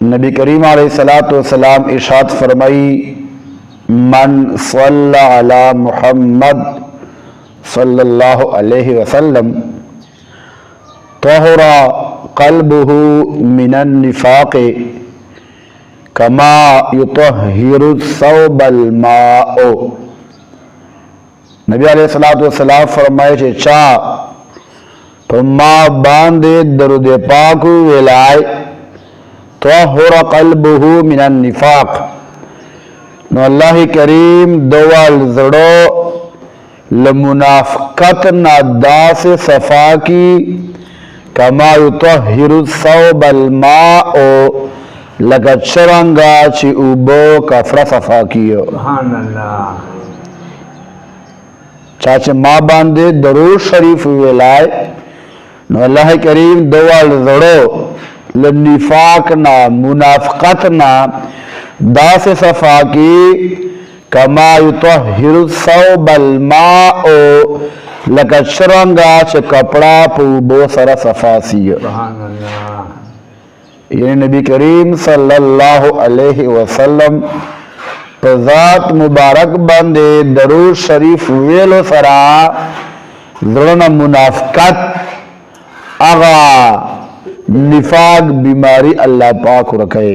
نبی کریم علیہ الصلوۃ والسلام ارشاد فرمائی من صلی علی محمد صلی اللہ علیہ وسلم طہر قلبہ من النفاق کما یطہر الثوب الماء۔ نبی علیہ الصلوۃ والسلام فرمائے چھے چاہ پما باندے درود پاک ویلائے طہر قلبہ من النفاق نو اللہ کریم دوال زڑو لمنافقت نا دا سے صفا کی کما یطہر الثوب الماء لگا چرنگا چی اوبو کفر صفا کیو۔ سبحان اللہ۔ چاچے ماں باندے درود شریف ویلائے نو اللہ کریم دوال زڑو لنفاق نا منافقت نا دا سے صفا کی کما یطہر الثوب الماء لگا چرنگا چی کپڑا پوبو سر صفا سیو۔ سبحان اللہ۔ یعنی نبی کریم صلی اللہ علیہ وسلم پر ذات مبارک باندے درود شریف ویلو سرا زرنا منافقت اغا نفاق بیماری اللہ پاک رکھے۔